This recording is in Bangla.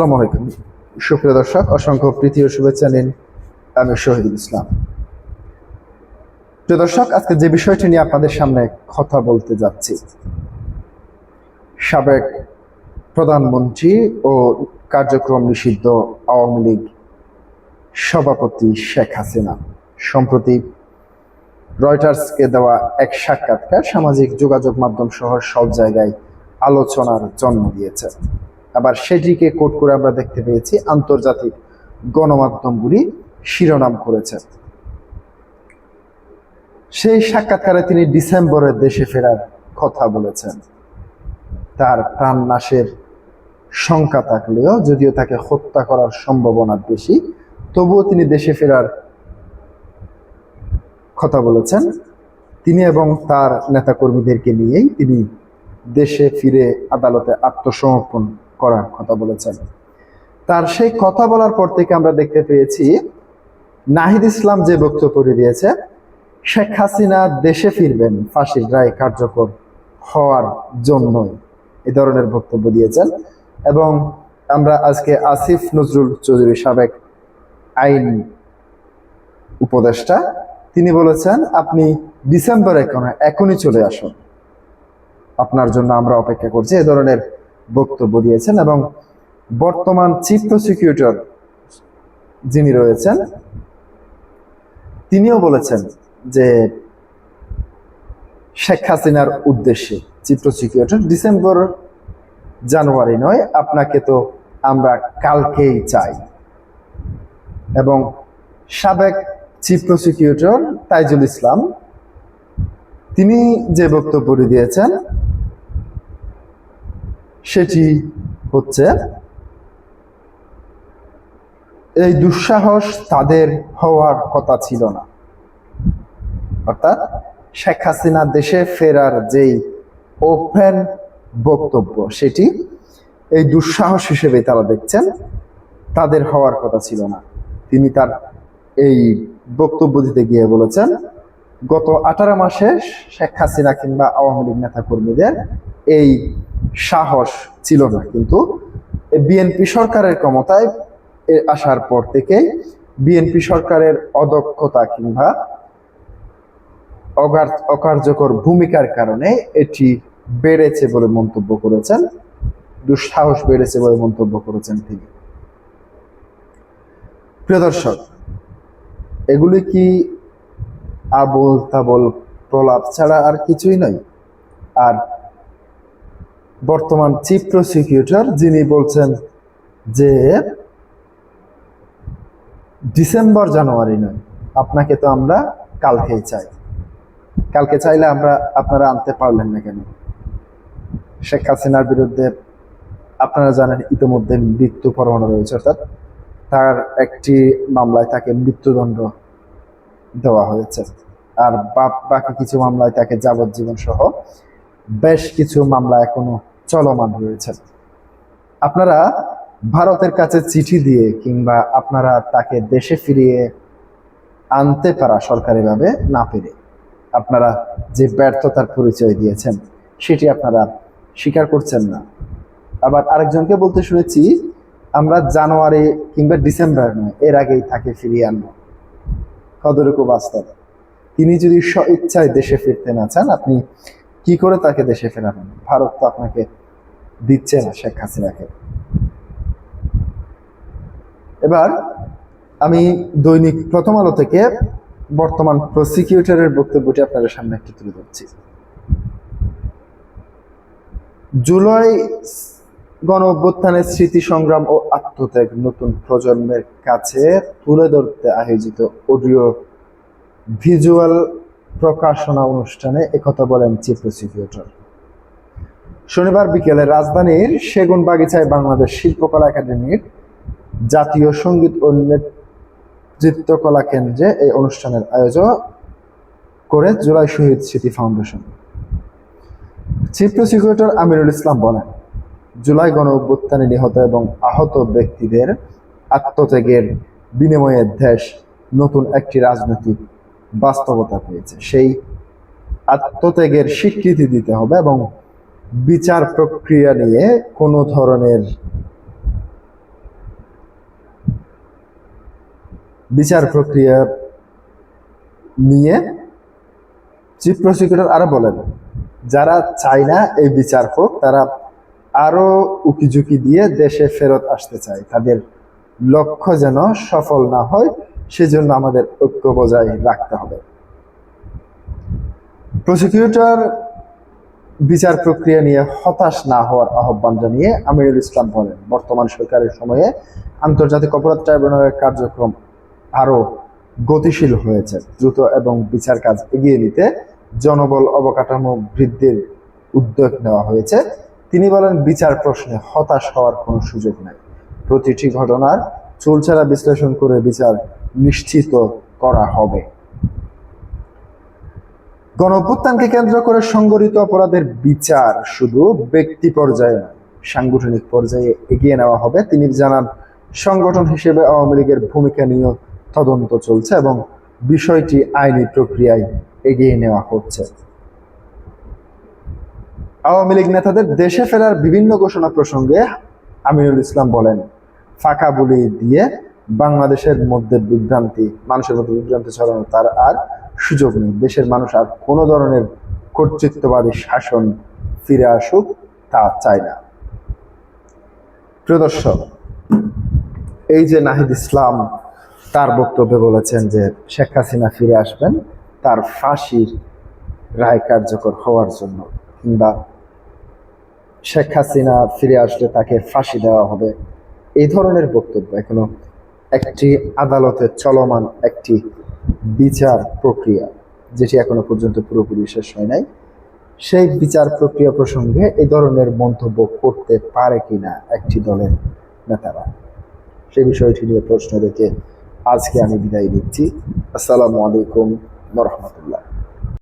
আসসালামু আলাইকুম সুপ্রিয় দর্শক, অসংখ্য প্রীতি ও শুভেচ্ছা নিন। আমি শহীদুল ইসলাম। প্রিয় দর্শক, আজকে যে বিষয়টি নিয়ে আপনাদের সামনে কথা বলতে যাচ্ছি, সাবেক প্রধানমন্ত্রী ও কার্যক্রম নিষিদ্ধ আওয়ামী লীগ সভাপতি শেখ হাসিনা সম্প্রতি রয়টার্সকে দেওয়া এক সাক্ষাৎকার সামাজিক যোগাযোগ মাধ্যম সহ সব জায়গায় আলোচনার জন্ম দিয়েছে। আবার সেটিকে কোট করে আমরা দেখতে পেয়েছি আন্তর্জাতিক গণমাধ্যমগুলি শিরোনাম করেছে। সেই সাক্ষাৎকারে তিনি ডিসেম্বরে দেশে ফেরার কথা বলেছেন। তার প্রাণনাশের শঙ্কা থাকলেও, যদিও তাকে হত্যা করার সম্ভাবনা বেশি, তবুও তিনি দেশে ফেরার কথা বলেছেন। তিনি এবং তার নেতাকর্মীদেরকে নিয়েই তিনি দেশে ফিরে আদালতে আত্মসমর্পণ করার কথা বলেছেন। তার সেই কথা বলার পর থেকে আমরা দেখতে পেয়েছি নাহিদ ইসলাম যে বক্তব্য দিয়েছে, শেখ হাসিনা দেশে ফিরবেন ফাঁসির রায় কার্যকর হওয়ার জন্যই, এই ধরনের বক্তব্য দিয়েছেন। এবং আমরা আজকে আসিফ নজরুল চৌধুরী, সাবেক আইন উপদেষ্টা, তিনি বলেছেন আপনি ডিসেম্বরে এখনই চলে আসুন, আপনার জন্য আমরা অপেক্ষা করছি, এ ধরনের বক্তব্য দিয়েছেন। এবং বর্তমান চিফ প্রসিকিউটর যিনি রয়েছেন, তিনিও বলেছেন যে শেখ হাসিনার উদ্দেশ্যে, চিফ প্রসিকিউটর, ডিসেম্বর জানুয়ারি নয়, আপনাকে তো আমরা কালকেই চাই। এবং সাবেক চিফ প্রসিকিউটর তাইজুল ইসলাম, তিনি যে বক্তব্য দিয়েছেন সেটি হচ্ছে এই দুঃসাহস তাদের হওয়ার কথা ছিল না। অর্থাৎ শেখ হাসিনা দেশে ফেরার যেই ওপেন বক্তব্য, সেটি এই দুঃসাহস হিসেবে তারা দেখছেন, তাদের হওয়ার কথা ছিল না। তিনি তার এই বক্তব্য দিতে গিয়ে বলেছেন, গত 18 মাসে শেখ হাসিনা কিংবা আওয়ামী লীগ নেতা কর্মীদের এই সাহস ছিল না, কিন্তু বিএনপি সরকারের ক্ষমতায় আসার পর থেকে বিএনপি সরকারের অদক্ষতা কিংবা অকার্যকর ভূমিকার কারণে এটি বেড়েছে বলে মন্তব্য করেছেন, দুঃসাহস বেড়েছে বলে মন্তব্য করেছেন তিনি। প্রিয় দর্শক, এগুলি কি আবোল তাবোল প্রলাপ ছাড়া আর কিছুই নয়? আর বর্তমান চিফ প্রসিকিউটর যিনি বলছেন যে ডিসেম্বর জানুয়ারি নয়, আপনাকে তো আমরা কালকেই চাই। কালকে চাইলে আপনারা আনতে পারলেন না কেন? শেখ হাসিনার বিরুদ্ধে আপনারা জানেন ইতিমধ্যে মৃত্যু পরোয়ানা রয়েছে, অর্থাৎ তার একটি মামলায় তাকে মৃত্যুদণ্ড দেওয়া হয়েছে। আর বাকি কিছু মামলায় তাকে যাবজ্জীবন সহ বেশ কিছু মামলা এখনো চলমান রয়েছে। আপনারা ভারতের কাছে চিঠি দিয়ে কিংবা আপনারা তাকে দেশে ফিরিয়ে আনতে পারা সরকারিভাবে না পেরে আপনারা যে ব্যর্থতার পরিচয় দিয়েছেন, সেটি আপনারা স্বীকার করছেন না। আবার আরেকজনকে বলতে শুনেছি, আমরা জানুয়ারি কিংবা ডিসেম্বর নয়, এর আগেই তাকে ফিরিয়ে আনবো। কতটুকু বাস্তব? তিনি যদি স্ব-ইচ্ছায় দেশে ফিরতে না চান, আপনি কি করে তাকে দেশে ফেরাবেন? ভারত তো আপনাকে দিচ্ছে না শেখ হাসিনাকে। এবার আমি দৈনিক প্রথম আলো থেকে বর্তমান প্রসিকিউটরের বক্তব্যটি আপনাদের সামনে একটু তুলে ধরছি। জুলাই গণ অভ্যুত্থানের স্মৃতি সংগ্রাম ও আত্মত্যাগ নতুন প্রজন্মের কাছে তুলে ধরতে আয়োজিত অডিও ভিজুয়াল প্রকাশনা অনুষ্ঠানে একথা বলেন চিফ প্রসিকিউটর। শনিবার বিকেলে রাজধানীর সেগুনবাগিচায় বাংলাদেশ শিল্পকলা একাডেমির জাতীয় সঙ্গীত ও নৃত্যকলা কেন্দ্রে এই অনুষ্ঠানের আয়োজন করে জুলাই শহীদ স্মৃতি foundation. Chief prosecutor Aminul Islam বলেন, জুলাই গণ অভ্যুত্থানে নিহত এবং আহত ব্যক্তিদের আত্মত্যাগের বিনিময়ে দেশ নতুন একটি রাজনৈতিক বাস্তবতা পেয়েছে। সেই আত্মত্যাগের স্বীকৃতি দিতে হবে এবং বিচার প্রক্রিয়া নিয়ে কোনো ধরনের বিচার প্রক্রিয়া নিয়ে চিফ প্রসিকিউটর আরো বলেন, যারা চায় না এই বিচার হোক, তারা আরো উকিঝুঁকি দিয়ে দেশে ফেরত আসতে চায়, তাদের লক্ষ্য যেন সফল না হয় সেজন্য আমাদের ঐক্য বজায় রাখতে হবে। প্রসিকিউটর বিচার প্রক্রিয়া নিয়ে হতাশ না হওয়ার আহ্বান জানিয়ে আমিরুল ইসলাম বলেন, বর্তমান সরকারের সময়ে আন্তর্জাতিক অপরাধ ট্রাইব্যুনালের কার্যক্রম আরো গতিশীল হয়েছে। দ্রুত এবং বিচার কাজ এগিয়ে নিতে জনবল অবকাঠামো বৃদ্ধির উদ্যোগ নেওয়া হয়েছে। তিনি বলেন, বিচার প্রশ্নে হতাশ হওয়ার কোনো সুযোগ নেই। প্রতিটি ঘটনার চুলচেরা বিশ্লেষণ করে বিচার নিশ্চিত করা হবে। গণঅভ্যুত্থানকে কেন্দ্র করে সংগঠিত অপরাধের বিচার শুধু ব্যক্তি পর্যায়ে নয়, সাংগঠনিক পর্যায়ে এগিয়ে নেওয়া হবে। তিনি জানান, সংগঠন হিসেবে আওয়ামী লীগের ভূমিকা নিয়ে তদন্ত চলছে এবং বিষয়টি আইনি প্রক্রিয়ায় এগিয়ে নেওয়া হচ্ছে। আওয়ামী লীগ নেতাদের দেশে ফেরার বিভিন্ন ঘোষণা প্রসঙ্গে আমিনুল ইসলাম বলেন, ফাঁকা বুলি দিয়ে বাংলাদেশের মধ্যে মানুষের মধ্যে বিভ্রান্তি ছড়ানো তার আর সুযোগ নেই। দেশের মানুষ আর কোনো ধরনের কর্তৃত্ববাদী শাসন ফিরে আসুক তা চায় না। প্রিয় দর্শক, এই যে নাহিদ ইসলাম তার বক্তব্যে বলেছেন যে শেখ হাসিনা ফিরে আসবেন তার ফাঁসির রায় কার্যকর হওয়ার জন্য, কিংবা শেখ হাসিনা ফিরে আসলে তাকে ফাঁসি দেওয়া হবে, এই ধরনের বক্তব্য এখনো একটি আদালতে চলমান একটি বিচার প্রক্রিয়া, যেটি এখনো পর্যন্ত পুরোপুরি শেষ হয় নাই, সেই বিচার প্রক্রিয়া প্রসঙ্গে এই ধরনের মন্তব্য করতে পারে কিনা একটি দলের নেতারা, সেই বিষয়টি নিয়ে প্রশ্ন রেখে আজকে আমি বিদায় নিচ্ছি। আসসালামু আলাইকুম ওয়া রাহমাতুল্লাহ।